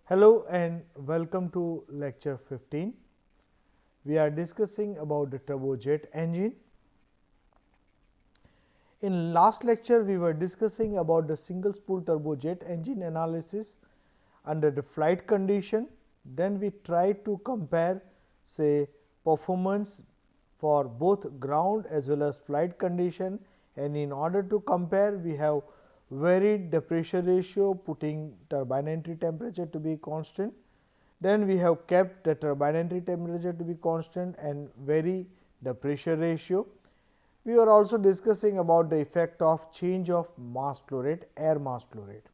Hello and welcome to lecture 15. We are discussing about the turbojet engine. In last lecture, we were discussing about the single spool turbojet engine analysis under the flight condition. Then we tried to compare say performance for both ground as well as flight condition, and in order to compare we have varied the pressure ratio, putting turbine entry temperature to be constant. Then we have kept the turbine entry temperature to be constant and vary the pressure ratio. We were also discussing about the effect of change of mass flow rate, air mass flow rate.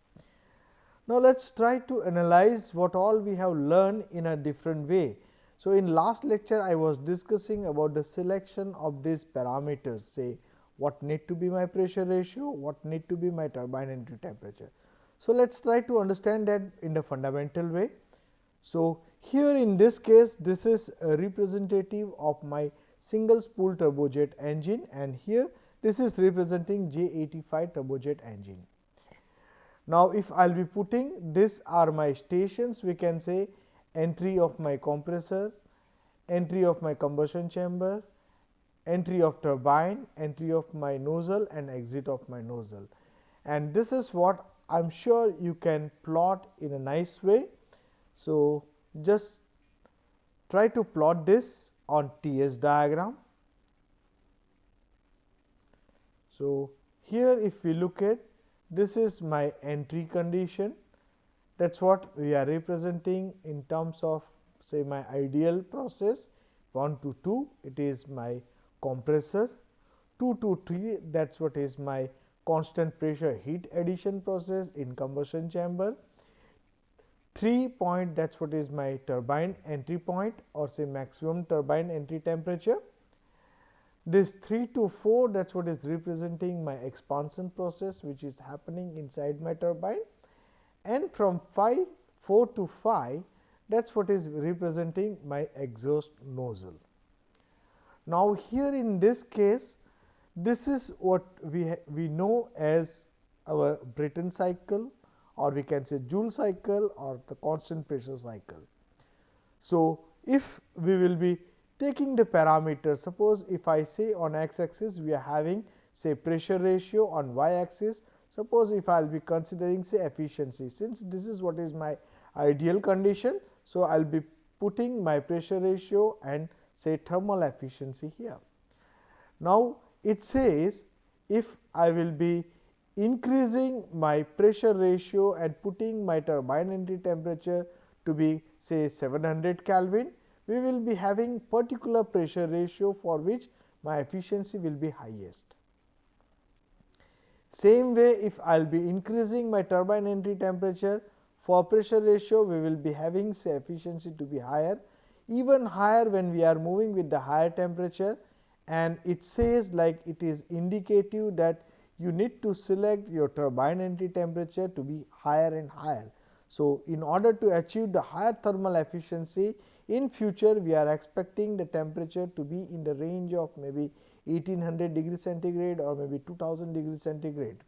Now, let us try to analyze what all we have learned in a different way. So, in last lecture I was discussing about the selection of these parameters, say what need to be my pressure ratio, what need to be my turbine entry temperature. So, let us try to understand that in the fundamental way. So, here in this case this is a representative of my single spool turbojet engine, and here this is representing J85 turbojet engine. Now, if I will be putting these are my stations, we can say entry of my compressor, entry of my combustion chamber, entry of turbine, entry of my nozzle and exit of my nozzle. And this is what I am sure you can plot in a nice way. So, just try to plot this on TS diagram. So, here if we look at this is my entry condition, that is what we are representing in terms of say my ideal process 1 to 2, it is my compressor, 2 to 3, that is what is my constant pressure heat addition process in combustion chamber, 3 point that is what is my turbine entry point or say maximum turbine entry temperature. This 3 to 4, that is what is representing my expansion process which is happening inside my turbine, and from 4 to 5, that is what is representing my exhaust nozzle. Now, here in this case this is what we know as our Brayton cycle, or we can say Joule cycle or the constant pressure cycle. So, if we will be taking the parameters, suppose if I say on x axis we are having say pressure ratio, on y axis suppose if I will be considering say efficiency, since this is what is my ideal condition. So, I will be putting my pressure ratio and say thermal efficiency here. Now, it says if I will be increasing my pressure ratio and putting my turbine entry temperature to be say 700 Kelvin, we will be having particular pressure ratio for which my efficiency will be highest. Same way, if I will be increasing my turbine entry temperature, for pressure ratio we will be having say efficiency to be higher, even higher when we are moving with the higher temperature, and it says like it is indicative that you need to select your turbine entry temperature to be higher and higher. So, in order to achieve the higher thermal efficiency in future, we are expecting the temperature to be in the range of maybe 1800 degree centigrade or maybe 2000 degree centigrade.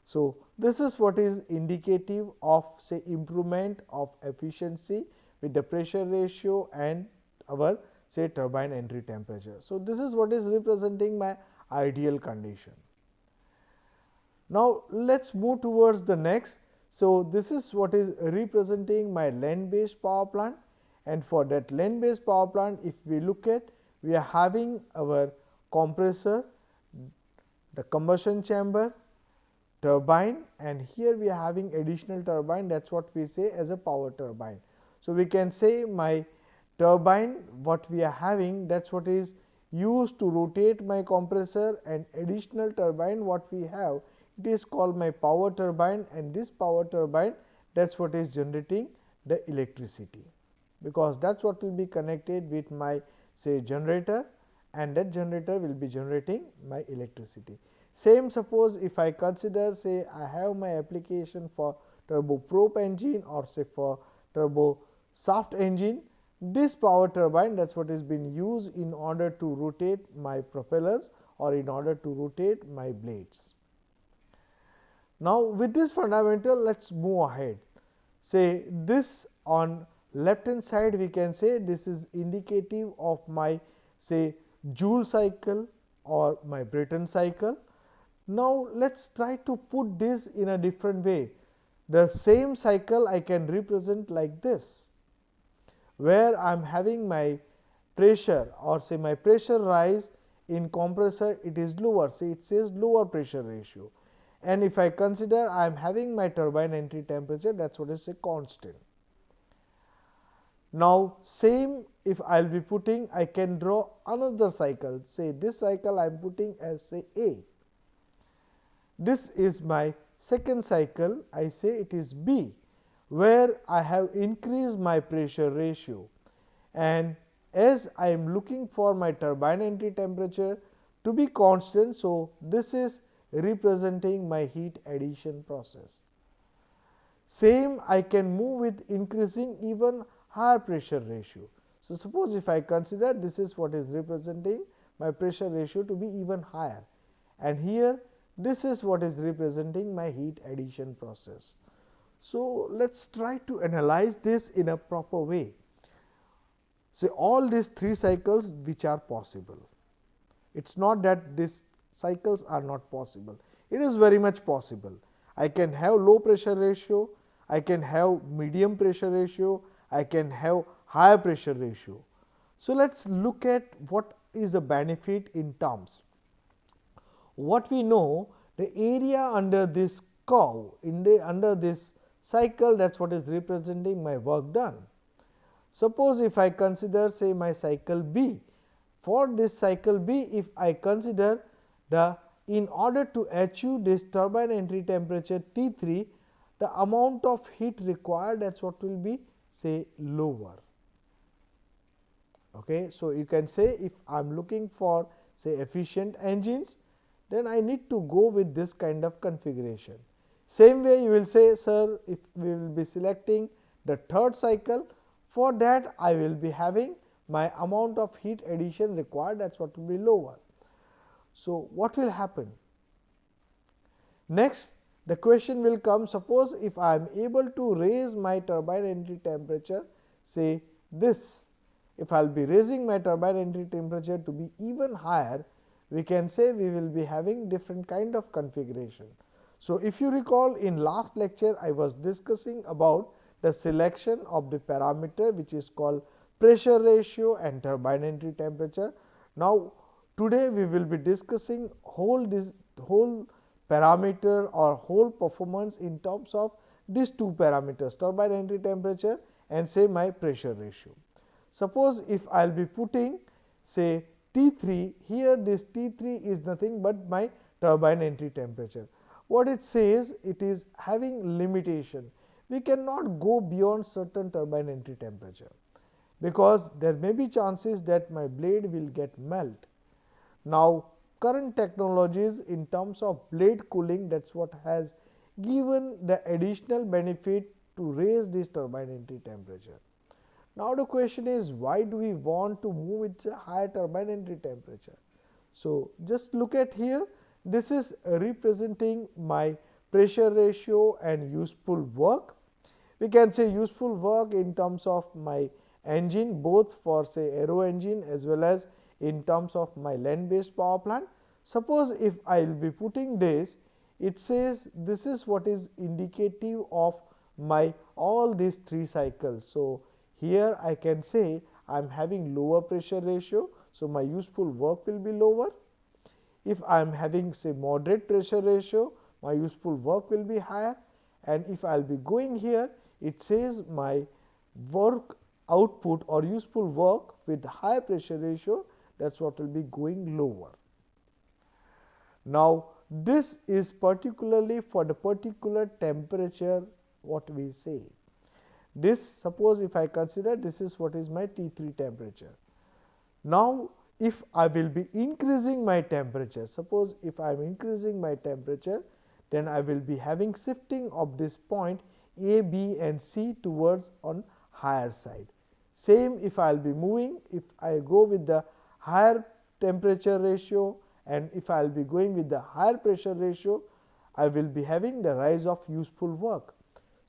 So, this is what is indicative of say improvement of efficiency with the pressure ratio and our say turbine entry temperature. So, this is what is representing my ideal condition. Now, let us move towards the next. So, this is what is representing my land based power plant, and for that land based power plant if we look at, we are having our compressor, the combustion chamber, turbine, and here we are having additional turbine, that is what we say as a power turbine. So, we can say my turbine what we are having, that is what is used to rotate my compressor, and additional turbine what we have, it is called my power turbine, and this power turbine that is what is generating the electricity, because that is what will be connected with my say generator, and that generator will be generating my electricity. Same, suppose if I consider say I have my application for turboprop engine or say for turbo shaft engine, this power turbine that is what is been used in order to rotate my propellers or in order to rotate my blades. Now, with this fundamental let us move ahead. say this on left hand side, we can say this is indicative of my say Joule cycle or my Brayton cycle. Now, let us try to put this in a different way. The same cycle I can represent like this, where I am having my pressure or say my pressure rise in compressor, it is lower, say it says lower pressure ratio, and if I consider I am having my turbine entry temperature, that is what is a constant. Now, same if I will be putting, I can draw another cycle, say this cycle I am putting as say A. This is my second cycle, I say it is B, where I have increased my pressure ratio, and as I am looking for my turbine entry temperature to be constant. So, this is representing my heat addition process. Same I can move with increasing even higher pressure ratio. So, suppose if I consider this is what is representing my pressure ratio to be even higher, and here this is what is representing my heat addition process. So, let us try to analyze this in a proper way. So, all these three cycles which are possible, it is not that these cycles are not possible, it is very much possible. I can have low pressure ratio, I can have medium pressure ratio, I can have higher pressure ratio. So, let us look at what is the benefit in terms. What we know, the area under this curve under this cycle, that is what is representing my work done. Suppose if I consider say my cycle B, for this cycle B, if I consider the in order to achieve this turbine entry temperature T3, the amount of heat required, that is what will be say lower. Okay. So, you can say if I am looking for say efficient engines, then I need to go with this kind of configuration. Same way you will say, sir, if we will be selecting the third cycle, for that I will be having my amount of heat addition required, that is what will be lower. So, what will happen? Next, the question will come, suppose if I am able to raise my turbine entry temperature, say this, if I will be raising my turbine entry temperature to be even higher, we can say we will be having different kind of configuration. So, if you recall in last lecture, I was discussing about the selection of the parameter which is called pressure ratio and turbine entry temperature. Now, today we will be discussing whole parameter or whole performance in terms of these two parameters, turbine entry temperature and say my pressure ratio. Suppose if I will be putting say T3, here this T3 is nothing but my turbine entry temperature. What it says, it is having limitation. We cannot go beyond certain turbine entry temperature, because there may be chances that my blade will get melt. Now, current technologies in terms of blade cooling, that is what has given the additional benefit to raise this turbine entry temperature. Now, the question is, why do we want to move with a higher turbine entry temperature? So, just look at here, this is representing my pressure ratio and useful work. We can say useful work in terms of my engine, both for say aero engine as well as in terms of my land based power plant. Suppose if I will be putting this, it says this is what is indicative of my all these three cycles. So, here I can say I am having lower pressure ratio. So, my useful work will be lower. If I am having say moderate pressure ratio, my useful work will be higher, and if I will be going here, it says my work output or useful work with high pressure ratio, that is what will be going lower. Now, this is particularly for the particular temperature what we say. This, suppose if I consider this is what is my T3 temperature. Now, if I will be increasing my temperature, suppose if I am increasing my temperature, then I will be having shifting of this point A, B and C towards on higher side. Same if I will be moving, if I go with the higher temperature ratio and if I will be going with the higher pressure ratio, I will be having the rise of useful work.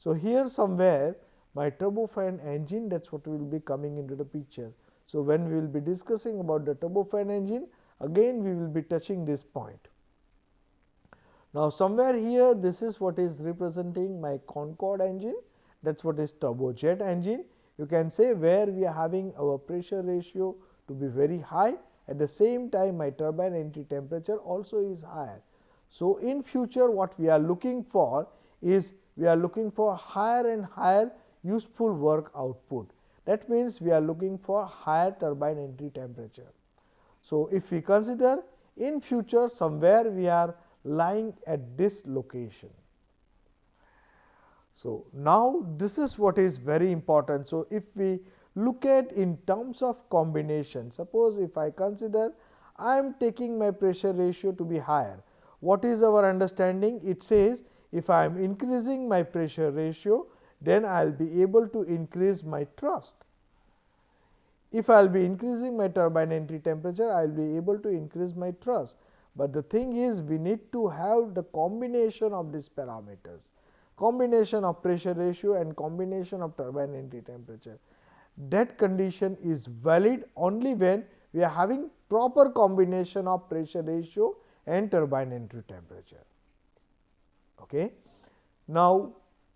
So, here somewhere my turbofan engine, that is what will be coming into the picture. So, when we will be discussing about the turbofan engine, again we will be touching this point. Now, somewhere here this is what is representing my Contd engine, that is what is turbojet engine. You can say where we are having our pressure ratio to be very high, at the same time my turbine entry temperature also is higher. So, in future what we are looking for is we are looking for higher and higher useful work output. That means, we are looking for higher turbine entry temperature. So, if we consider in future somewhere we are lying at this location. So, now this is what is very important. So, if we look at in terms of combination, suppose if I consider I am taking my pressure ratio to be higher, what is our understanding? It says if I am increasing my pressure ratio, then I will be able to increase my thrust. If I will be increasing my turbine entry temperature, I will be able to increase my thrust. But the thing is, we need to have the combination of these parameters, combination of pressure ratio and combination of turbine entry temperature. That condition is valid only when we are having proper combination of pressure ratio and turbine entry temperature. Okay. Now,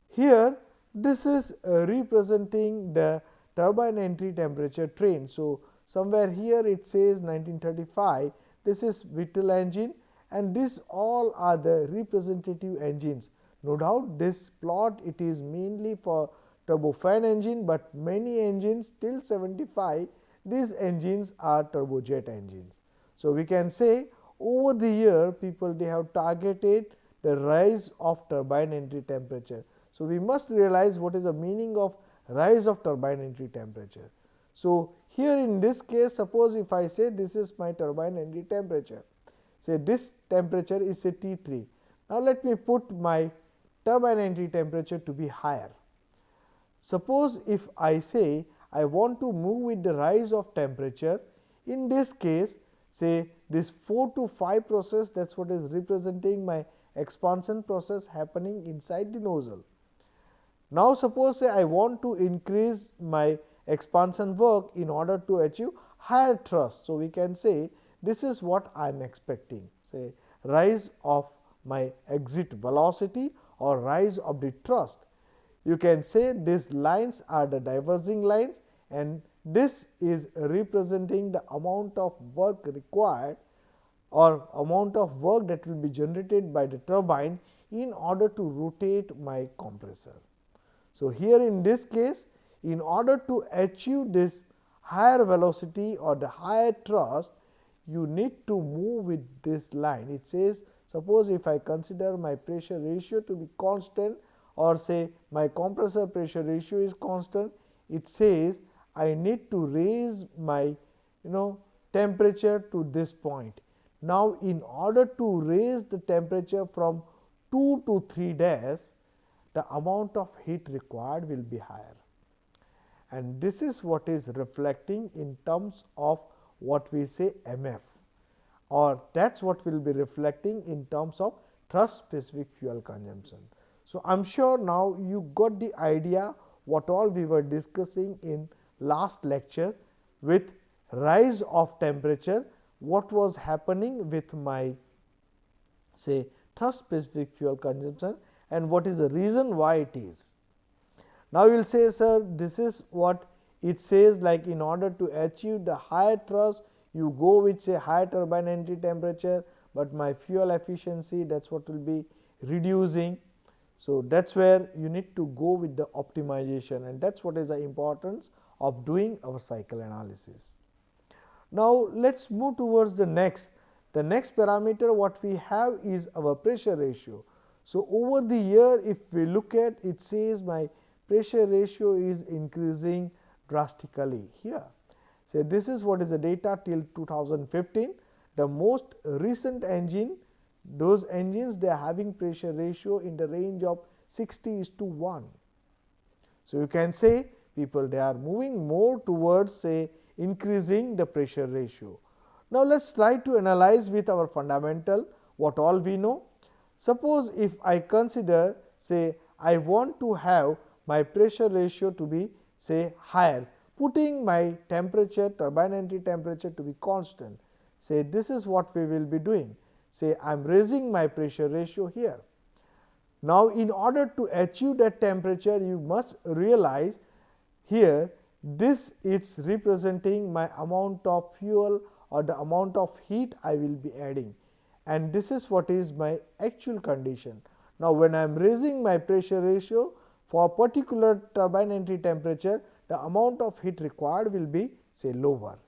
here this is representing the turbine entry temperature trend. So, somewhere here it says 1935, this is Whittle engine, and this all are the representative engines. No doubt this plot it is mainly for turbofan engine, but many engines till 75 these engines are turbojet engines. So, we can say over the year people they have targeted the rise of turbine entry temperature. So, we must realize what is the meaning of rise of turbine entry temperature. So, here in this case, suppose if I say this is my turbine entry temperature, say this temperature is say T3. Now, let me put my turbine entry temperature to be higher. Suppose if I say I want to move with the rise of temperature, in this case say this 4 to 5 process, that is what is representing my expansion process happening inside the nozzle. Now, suppose say I want to increase my expansion work in order to achieve higher thrust. So, we can say this is what I am expecting, say rise of my exit velocity or rise of the thrust. You can say these lines are the diverging lines, and this is representing the amount of work required or amount of work that will be generated by the turbine in order to rotate my compressor. So, here in this case, in order to achieve this higher velocity or the higher thrust, you need to move with this line. It says, suppose if I consider my pressure ratio to be constant, or say my compressor pressure ratio is constant, it says I need to raise my temperature to this point. Now, in order to raise the temperature from 2 to 3 days, the amount of heat required will be higher, and this is what is reflecting in terms of what we say MF, or that is what will be reflecting in terms of thrust specific fuel consumption. So, I am sure now you got the idea what all we were discussing in last lecture with rise of temperature, what was happening with my say thrust specific fuel consumption and what is the reason why it is. Now, you will say, sir, this is what it says, like in order to achieve the higher thrust you go with say higher turbine entry temperature, but my fuel efficiency that is what will be reducing. So, that is where you need to go with the optimization, and that is what is the importance of doing our cycle analysis. Now, let us move towards the next. The next parameter what we have is our pressure ratio. So, over the year if we look at, it says my pressure ratio is increasing drastically here. So, this is what is the data till 2015. The most recent engine, those engines they are having pressure ratio in the range of 60:1. So, you can say people they are moving more towards say increasing the pressure ratio. Now, let us try to analyze with our fundamental what all we know. Suppose if I consider say I want to have my pressure ratio to be say higher, putting my temperature, turbine entry temperature to be constant. Say this is what we will be doing. Say I am raising my pressure ratio here. Now, in order to achieve that temperature, you must realize here this is representing my amount of fuel or the amount of heat I will be adding, and this is what is my actual condition. Now, when I am raising my pressure ratio for particular turbine entry temperature, the amount of heat required will be say lower.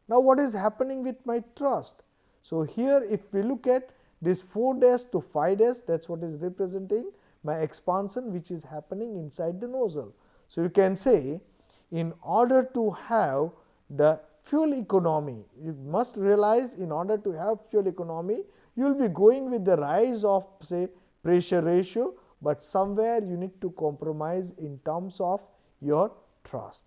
Now, what is happening with my thrust? So, here if we look at this 4 dash to 5 dash, that is what is representing my expansion which is happening inside the nozzle. So, you can say in order to have the fuel economy, you must realize in order to have fuel economy, you will be going with the rise of say pressure ratio, but somewhere you need to compromise in terms of your thrust.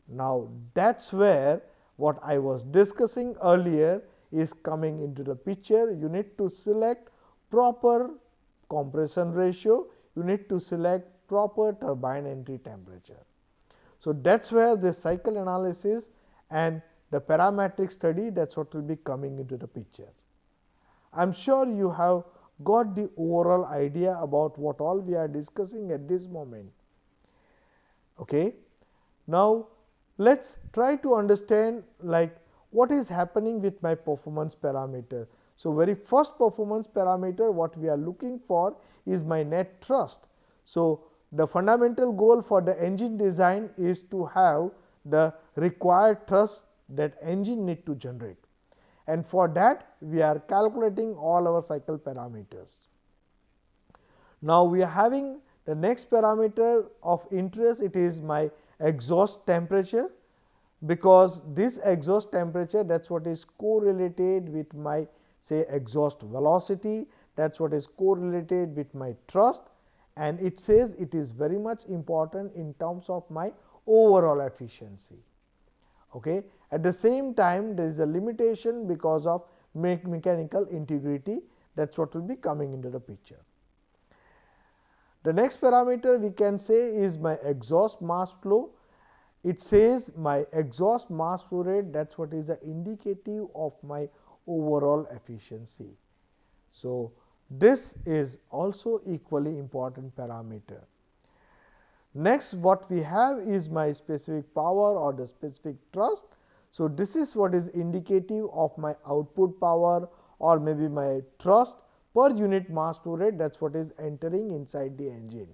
Now, that is where what I was discussing earlier is coming into the picture. You need to select proper compression ratio, you need to select proper turbine entry temperature. So, that is where the cycle analysis and the parametric study, that is what will be coming into the picture. I am sure you have got the overall idea about what all we are discussing at this moment. Okay. Now, let us try to understand like what is happening with my performance parameter. So, very first performance parameter what we are looking for is my net thrust. So, the fundamental goal for the engine design is to have the required thrust that engine need to generate, and for that we are calculating all our cycle parameters. Now, we are having the next parameter of interest, it is my exhaust temperature, because this exhaust temperature, that is what is correlated with my say exhaust velocity, that is what is correlated with my thrust, and it says it is very much important in terms of my overall efficiency. Okay. At the same time, there is a limitation because of mechanical integrity, that is what will be coming into the picture. The next parameter we can say is my exhaust mass flow. It says my exhaust mass flow rate, that is what is indicative of my overall efficiency. So, this is also equally important parameter. Next what we have is my specific power or the specific thrust. So, this is what is indicative of my output power or maybe my thrust per unit mass flow rate, that is what is entering inside the engine.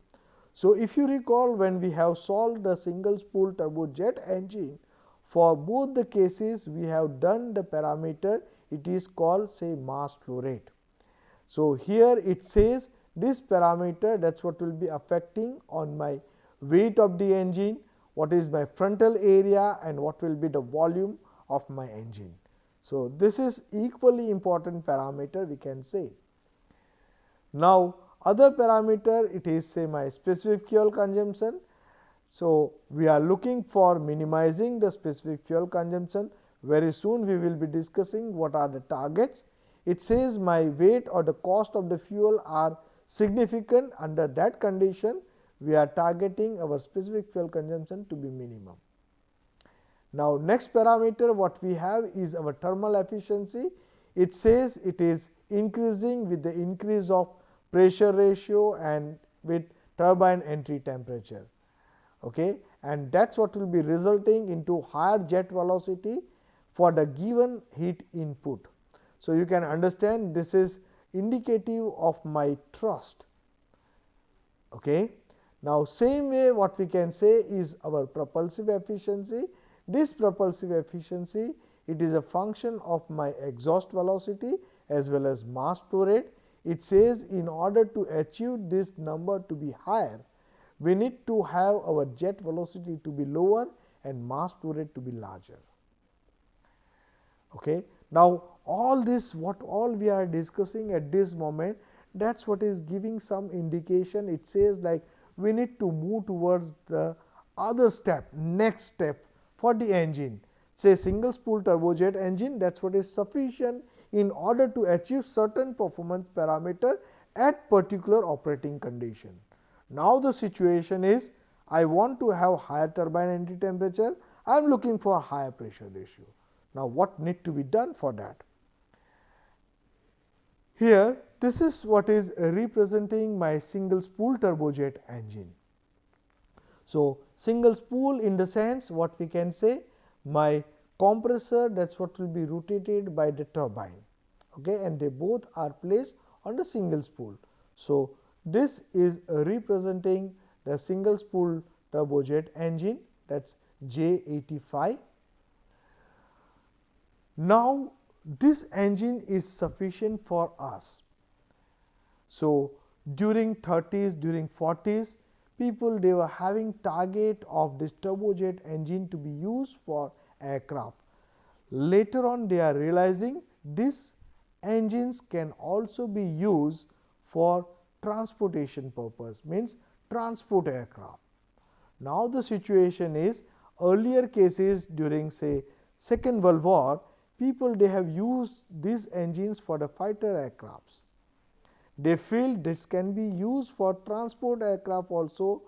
So, if you recall when we have solved the single spool turbojet engine, for both the cases we have done the parameter, it is called say mass flow rate. So, here it says this parameter, that is what will be affecting on my weight of the engine, what is my frontal area and what will be the volume of my engine. So, this is equally important parameter we can say. Now, other parameter, it is say my specific fuel consumption. So, we are looking for minimizing the specific fuel consumption. Very soon we will be discussing what are the targets. It says my weight or the cost of the fuel are significant. Under that condition, we are targeting our specific fuel consumption to be minimum. Now, next parameter what we have is our thermal efficiency. It says it is increasing with the increase of pressure ratio and with turbine entry temperature. Okay. And that is what will be resulting into higher jet velocity for the given heat input. So, you can understand this is indicative of my thrust. Okay. Now, same way what we can say is our propulsive efficiency. This propulsive efficiency, it is a function of my exhaust velocity as well as mass flow rate. It says in order to achieve this number to be higher, we need to have our jet velocity to be lower and mass flow rate to be larger. Okay. Now, all this what all we are discussing at this moment, that is what is giving some indication. It says like we need to move towards the other step, next step for the engine. Say single spool turbojet engine, that is what is sufficient in order to achieve certain performance parameter at particular operating condition. Now the situation is I want to have higher turbine entry temperature, I am looking for higher pressure ratio. Now what need to be done for that? Here this is what is representing my single spool turbojet engine. So single spool in the sense what we can say, my compressor, that is what will be rotated by the turbine, okay, and they both are placed on the single spool. So this is representing the single spool turbojet engine, that is J85. Now this engine is sufficient for us. So during 30s, during 40s, people they were having target of this turbojet engine to be used for aircraft. Later on they are realizing these engines can also be used for transportation purpose, means transport aircraft. Now the situation is, earlier cases during say Second World War, people they have used these engines for the fighter aircrafts. They feel this can be used for transport aircraft also.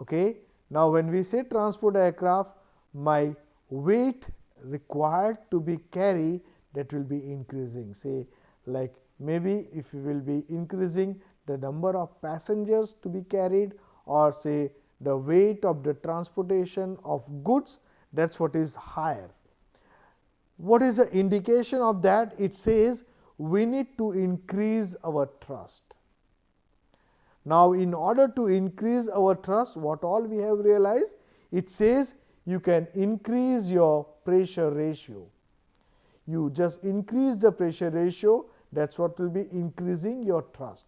Okay. Now when we say transport aircraft, my weight required to be carried, that will be increasing, say like maybe if we will be increasing the number of passengers to be carried, or say the weight of the transportation of goods, that is what is higher. What is the indication of that? It says we need to increase our thrust. Now in order to increase our thrust, what all we have realized? It says you can increase your pressure ratio. You just increase the pressure ratio, that is what will be increasing your thrust.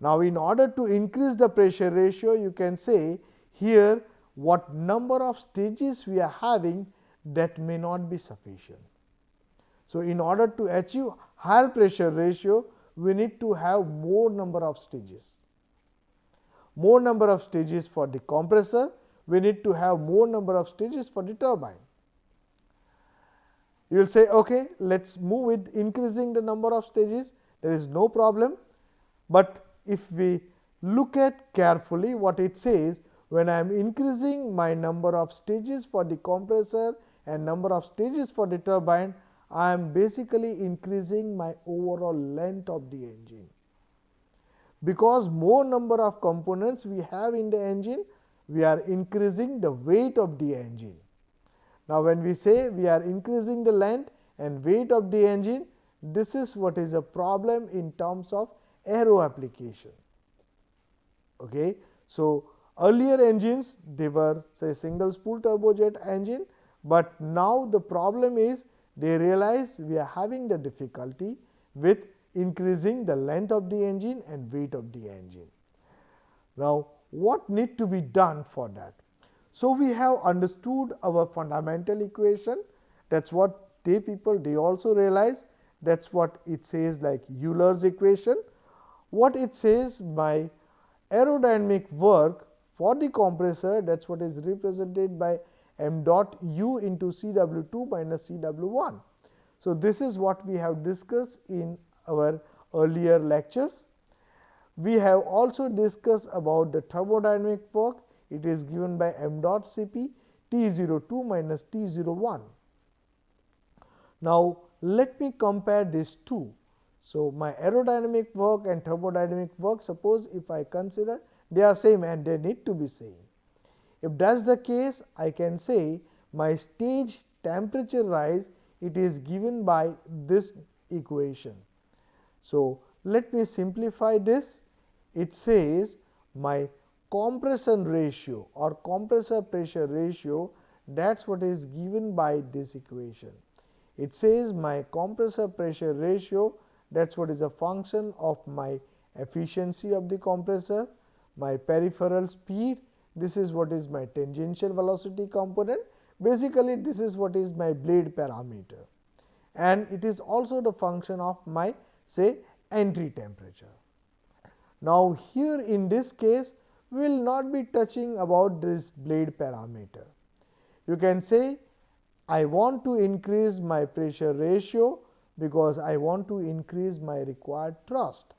Now in order to increase the pressure ratio, you can say here what number of stages we are having, that may not be sufficient. So in order to achieve higher pressure ratio, we need to have more number of stages. More number of stages for the compressor, we need to have more number of stages for the turbine. You will say, okay, let us move with increasing the number of stages, there is no problem. But if we look at carefully what it says, when I am increasing my number of stages for the compressor and number of stages for the turbine, I am basically increasing my overall length of the engine. Because more number of components we have in the engine, we are increasing the weight of the engine. Now when we say we are increasing the length and weight of the engine, this is what is a problem in terms of aero application. Okay. So earlier engines, they were say single spool turbojet engine, but now the problem is they realize we are having the difficulty with increasing the length of the engine and weight of the engine. Now what need to be done for that? So we have understood our fundamental equation, that is what they also realize, that is what it says like Euler's equation. What it says, my aerodynamic work for the compressor, that is what is represented by m dot u into Cw2 minus Cw1. So this is what we have discussed in our earlier lectures. We have also discussed about the thermodynamic work. It is given by m dot Cp T02 minus T01. Now let me compare these two. So my aerodynamic work and thermodynamic work, suppose if I consider they are same and they need to be same. If that is the case, I can say my stage temperature rise, it is given by this equation. So let me simplify this. It says my compression ratio or compressor pressure ratio, that is what is given by this equation. It says my compressor pressure ratio, that is what is a function of my efficiency of the compressor, my peripheral speed, this is what is my tangential velocity component. Basically this is what is my blade parameter, and it is also the function of my say entry temperature. Now here in this case, we will not be touching about this blade parameter. You can say I want to increase my pressure ratio because I want to increase my required thrust.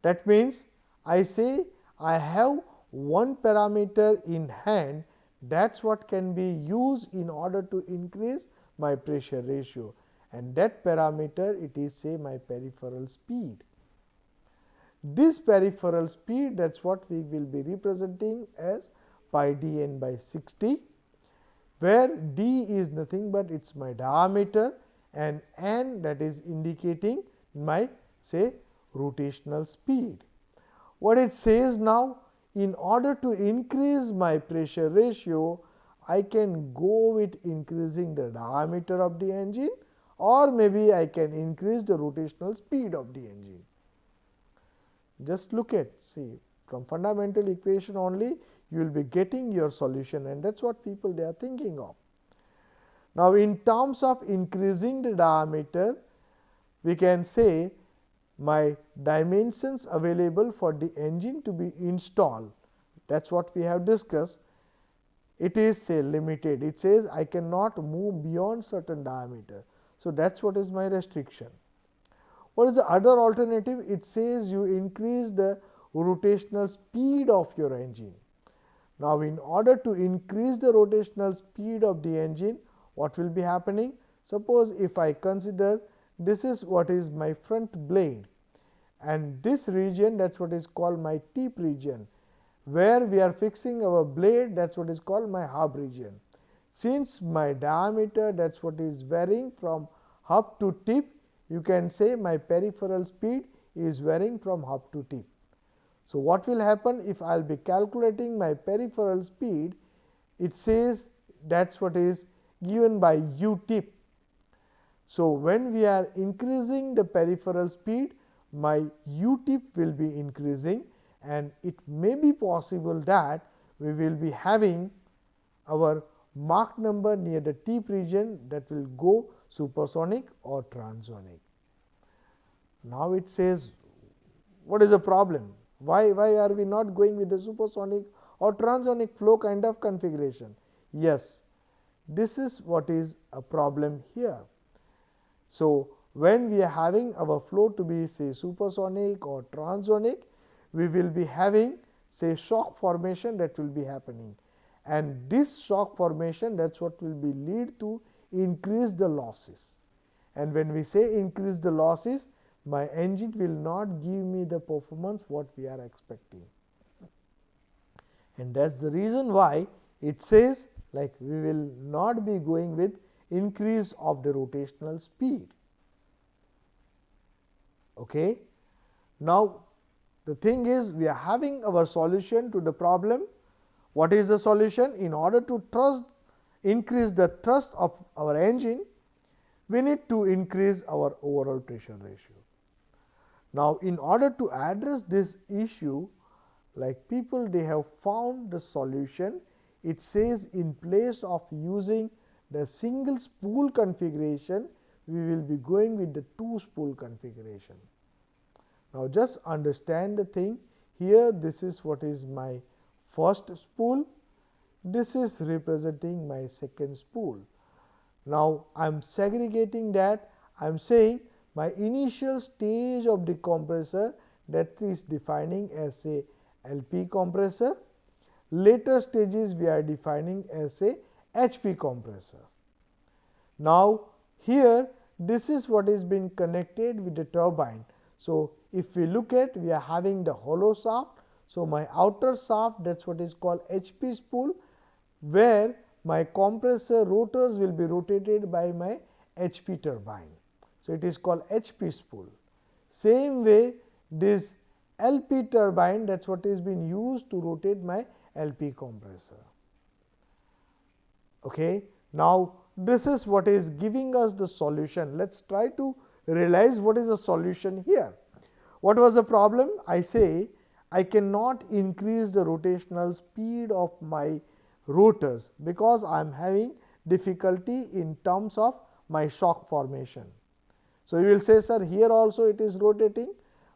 That means I say I have one parameter in hand, that is what can be used in order to increase my pressure ratio, and that parameter it is say my peripheral speed. This peripheral speed, that is what we will be representing as pi d n by 60, where d is nothing but it is my diameter and n that is indicating my say rotational speed. What it says now, in order to increase my pressure ratio, I can go with increasing the diameter of the engine, or maybe I can increase the rotational speed of the engine. Just look at, see, from fundamental equation only you will be getting your solution, and that is what people they are thinking of. Now, in terms of increasing the diameter, we can say my dimensions available for the engine to be installed, that is what we have discussed. It is say limited, it says I cannot move beyond certain diameter. So, that is what is my restriction. What is the other alternative? It says you increase the rotational speed of your engine. Now, in order to increase the rotational speed of the engine, what will be happening? Suppose if I consider this is what is my front blade, and this region, that is what is called my tip region, where we are fixing our blade, that is what is called my hub region. Since my diameter, that is what is varying from hub to tip, you can say my peripheral speed is varying from hub to tip. So, what will happen if I will be calculating my peripheral speed? It says that is what is given by u tip. So, when we are increasing the peripheral speed, my u tip will be increasing, and it may be possible that we will be having our Mach number near the tip region that will go supersonic or transonic. Now, it says what is the problem? Why are we not going with the supersonic or transonic flow kind of configuration? Yes, this is what is a problem here. So, when we are having our flow to be say supersonic or transonic, we will be having say shock formation that will be happening, and this shock formation, that is what will be lead to increase the losses. And when we say increase the losses, my engine will not give me the performance what we are expecting, and that is the reason why it says like we will not be going with increase of the rotational speed. Okay. Now, the thing is we are having our solution to the problem. What is the solution? In order to increase the thrust of our engine, we need to increase our overall pressure ratio. Now, in order to address this issue, like people they have found the solution. It says in place of using the single spool configuration, we will be going with the two spool configuration. Now, just understand the thing here, this is what is my first spool, this is representing my second spool. Now, I am segregating that, I am saying my initial stage of the compressor, that is defining as a LP compressor, later stages we are defining as a HP compressor. Now, here this is what is been connected with the turbine. So, if we look at, we are having the hollow shaft. So, my outer shaft, that is what is called HP spool, where my compressor rotors will be rotated by my HP turbine. So, it is called HP spool. Same way this LP turbine, that is what is been used to rotate my LP compressor. Okay. Now, this is what is giving us the solution. Let us try to realize what is the solution here. What was the problem? I say I cannot increase the rotational speed of my rotors, because I am having difficulty in terms of my shock formation. So, you will say, sir, here also it is rotating,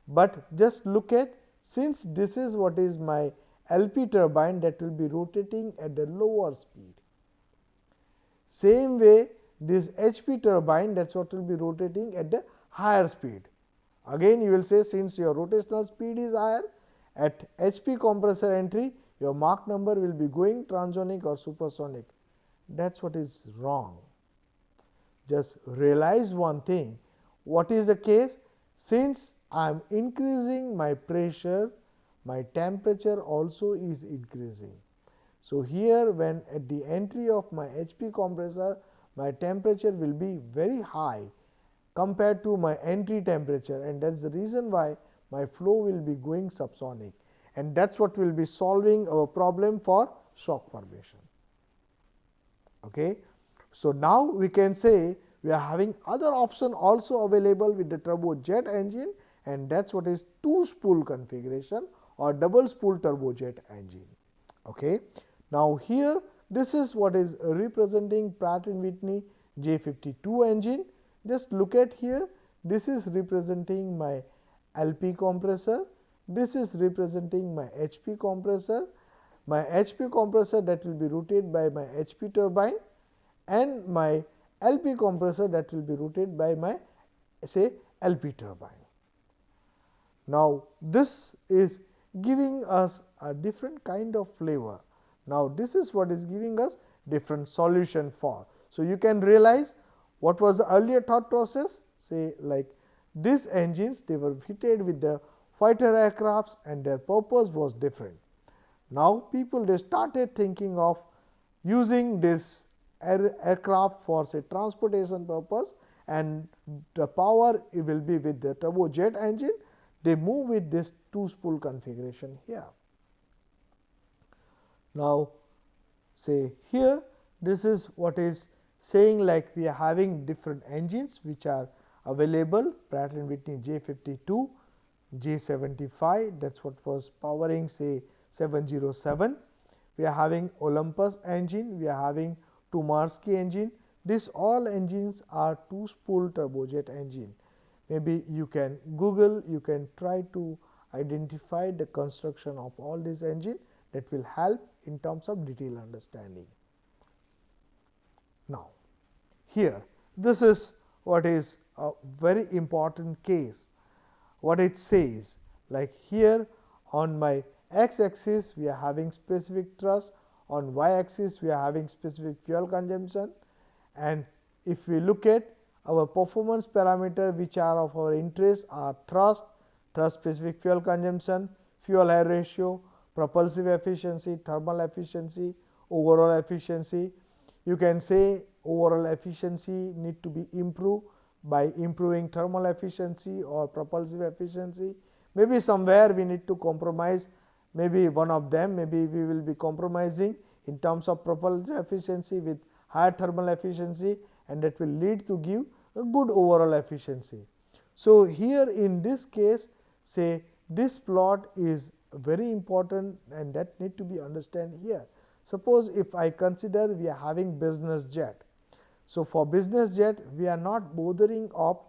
but just look at, since this is what is my LP turbine, that will be rotating at the lower speed. Same way this HP turbine, that is what will be rotating at the higher speed. Again you will say, since your rotational speed is higher at HP compressor entry your Mach number will be going transonic or supersonic. That is what is wrong. Just realize one thing, what is the case? Since I am increasing my pressure, my temperature also is increasing. So, here when at the entry of my HP compressor, my temperature will be very high compared to my entry temperature, and that is the reason why my flow will be going subsonic, and that is what will be solving our problem for shock formation. Okay. So, now we can say we are having other option also available with the turbojet engine, and that is what is 2-spool configuration or double spool turbojet engine. Okay. Now, here this is what is representing Pratt and Whitney J52 engine. Just look at here, this is representing my LP compressor, this is representing my HP compressor, my HP compressor that will be rotated by my HP turbine, and my LP compressor that will be rotated by my say LP turbine. Now, this is giving us a different kind of flavor. Now, this is what is giving us different solution for. So, you can realize what was the earlier thought process, say like these engines, they were fitted with the fighter aircrafts and their purpose was different. Now, people they started thinking of using this aircraft for say transportation purpose, and the power it will be with the turbojet engine. They move with this 2-spool configuration here. Now, say here this is what is saying like we are having different engines which are available, Pratt and Whitney J52, J75, that is what was powering say 707. We are having Olympus engine, we are having Tumarsky engine. These all engines are 2-spool turbojet engine. Maybe you can Google, you can try to identify the construction of all these engine, that will help in terms of detailed understanding. Now, here this is what is a very important case. What it says, like here on my x axis we are having specific thrust, on y axis we are having specific fuel consumption, and if we look at our performance parameter which are of our interest are thrust, thrust specific fuel consumption, fuel air ratio, propulsive efficiency, thermal efficiency, overall efficiency. You can say overall efficiency need to be improved by improving thermal efficiency or propulsive efficiency. Maybe somewhere we need to compromise, maybe one of them, maybe we will be compromising in terms of propulsive efficiency with higher thermal efficiency, and that will lead to give a good overall efficiency. So, here in this case say this plot is very important, and that need to be understand here. Suppose if I consider we are having business jet. So, for business jet we are not bothering of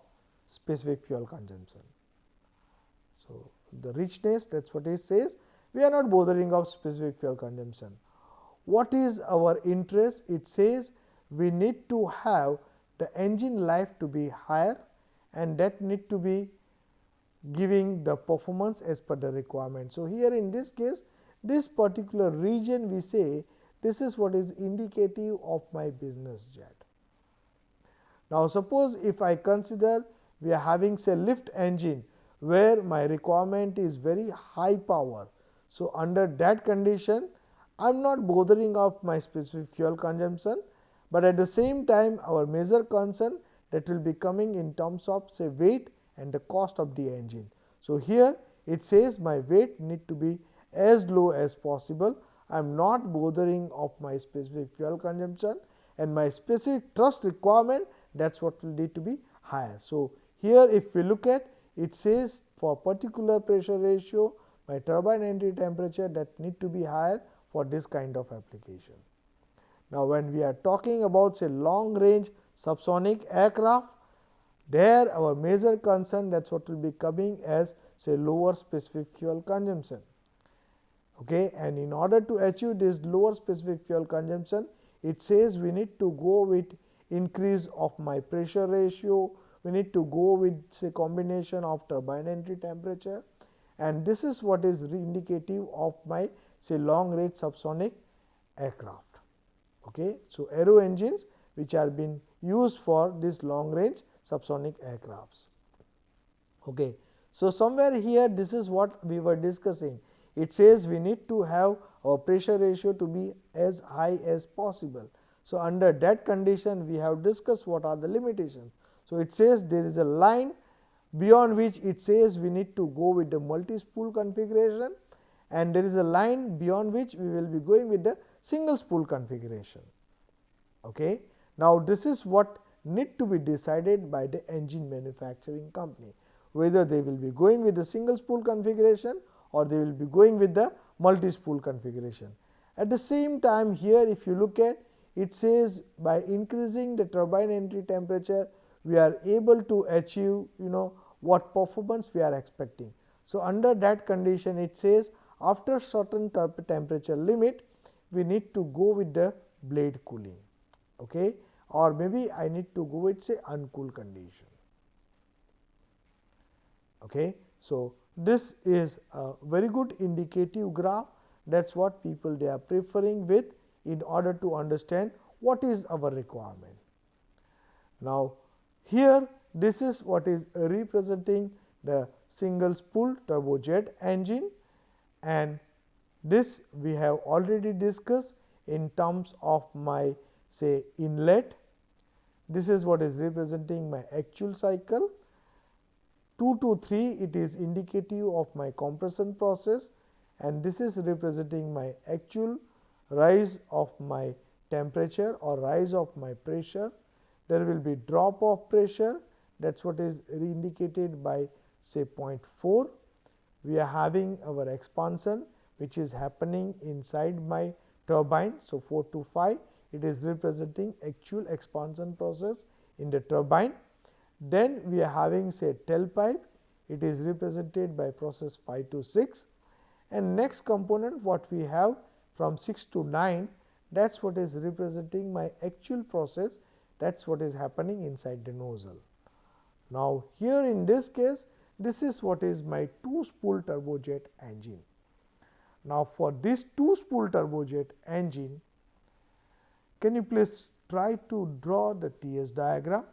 specific fuel consumption. So, the richness, that is what it says, we are not bothering of specific fuel consumption. What is our interest? It says we need to have the engine life to be higher, and that need to be giving the performance as per the requirement. So, here in this case this particular region we say this is what is indicative of my business jet. Now, suppose if I consider we are having say lift engine where my requirement is very high power. So, under that condition I am not bothering of my specific fuel consumption, but at the same time our major concern that will be coming in terms of say weight and the cost of the engine. So, here it says my weight need to be as low as possible. I am not bothering of my specific fuel consumption, and my specific thrust requirement, that is what will need to be higher. So, here if we look at it says for particular pressure ratio my turbine entry temperature that need to be higher for this kind of application. Now, when we are talking about say long range subsonic aircraft, there our major concern that is what will be coming as say lower specific fuel consumption. Okay. And in order to achieve this lower specific fuel consumption, it says we need to go with increase of my pressure ratio, we need to go with say combination of turbine entry temperature, and this is what is indicative of my say long range subsonic aircraft. Okay. So, aero engines which are being used for this long range subsonic aircrafts. Okay. So, somewhere here this is what we were discussing. It says we need to have our pressure ratio to be as high as possible. So, under that condition we have discussed what are the limitations. So, it says there is a line beyond which it says we need to go with the multi-spool configuration, and there is a line beyond which we will be going with the single spool configuration. Okay. Now, this is what need to be decided by the engine manufacturing company, whether they will be going with the single spool configuration or they will be going with the multi-spool configuration. At the same time, here if you look at, it says by increasing the turbine entry temperature, we are able to achieve what performance we are expecting. So, under that condition it says after certain temperature limit, we need to go with the blade cooling, okay, or maybe I need to go with say uncooled condition. Okay. So, this is a very good indicative graph, that is what people they are preferring with in order to understand what is our requirement. Now, here this is what is representing the single spool turbojet engine, and this we have already discussed in terms of my say inlet. This is what is representing my actual cycle. 2 to 3 it is indicative of my compression process, and this is representing my actual rise of my temperature or rise of my pressure. There will be drop of pressure, that is what is indicated by say 0.4. We are having our expansion which is happening inside my turbine. So, 4 to 5 it is representing actual expansion process in the turbine. Then we are having say tailpipe, it is represented by process 5 to 6, and next component what we have from 6 to 9, that is what is representing my actual process, that is what is happening inside the nozzle. Now, here in this case, this is what is my 2 spool turbojet engine. Now, for this 2 spool turbojet engine, can you please try to draw the TS diagram?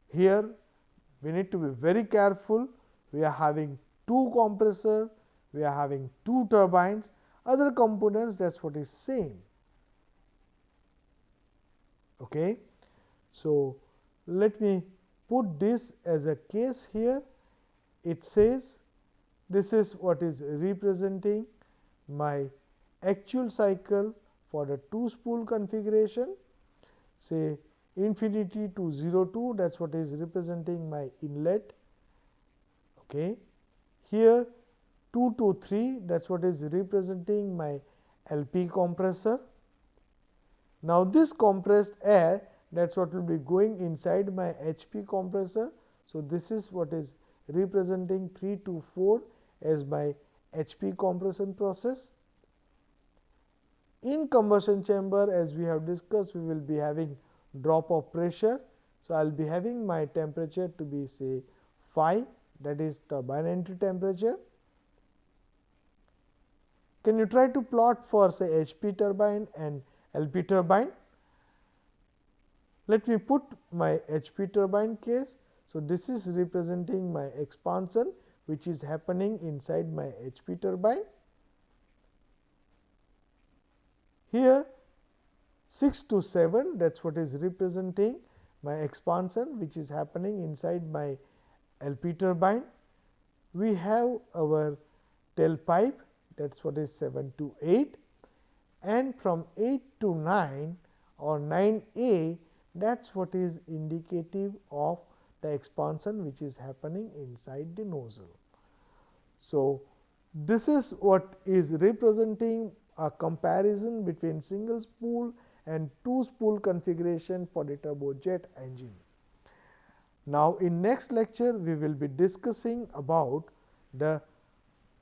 Here we need to be very careful. We are having 2 compressor, we are having 2 turbines, other components that is what is same. Okay. So, let me put this as a case here. It says this is what is representing my actual cycle for the 2 spool configuration, say infinity to 02, that is what is representing my inlet. Okay. Here 2 to 3, that is what is representing my LP compressor. Now, this compressed air, that is what will be going inside my HP compressor. So, this is what is representing 3 to 4 as my HP compression process. In combustion chamber, as we have discussed, we will be having drop of pressure. So, I will be having my temperature to be say 5, that is turbine entry temperature. Can you try to plot for say HP turbine and LP turbine? Let me put my HP turbine case. So, this is representing my expansion which is happening inside my HP turbine. Here 6 to 7, that is what is representing my expansion which is happening inside my LP turbine. We have our tailpipe, that is what is 7 to 8, and from 8 to 9 or 9A, that is what is indicative of the expansion which is happening inside the nozzle. So, this is what is representing a comparison between single spool and 2 spool configuration for the turbojet engine. Now, in next lecture we will be discussing about the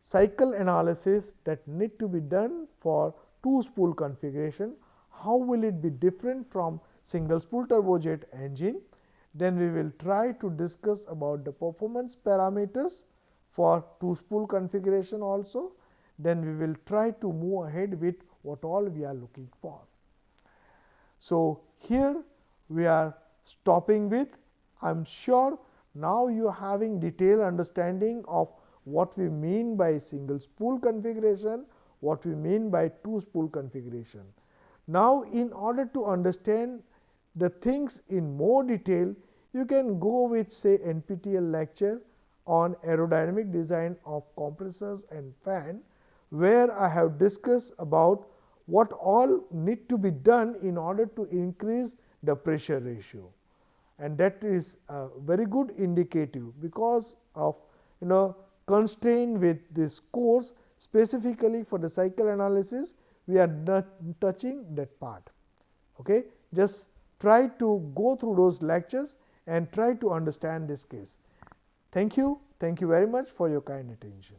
cycle analysis that need to be done for 2 spool configuration. How will it be different from single spool turbojet engine? Then we will try to discuss about the performance parameters for two spool configuration also. Then we will try to move ahead with what all we are looking for. So, here we are stopping with. I am sure now you are having detailed understanding of what we mean by single spool configuration, what we mean by two spool configuration. Now, in order to understand the things in more detail, you can go with say NPTEL lecture on aerodynamic design of compressors and fan, where I have discussed about what all need to be done in order to increase the pressure ratio, and that is a very good indicative because of constraint with this course. Specifically for the cycle analysis, we are not touching that part. Okay, just try to go through those lectures and try to understand this case. Thank you very much for your kind attention.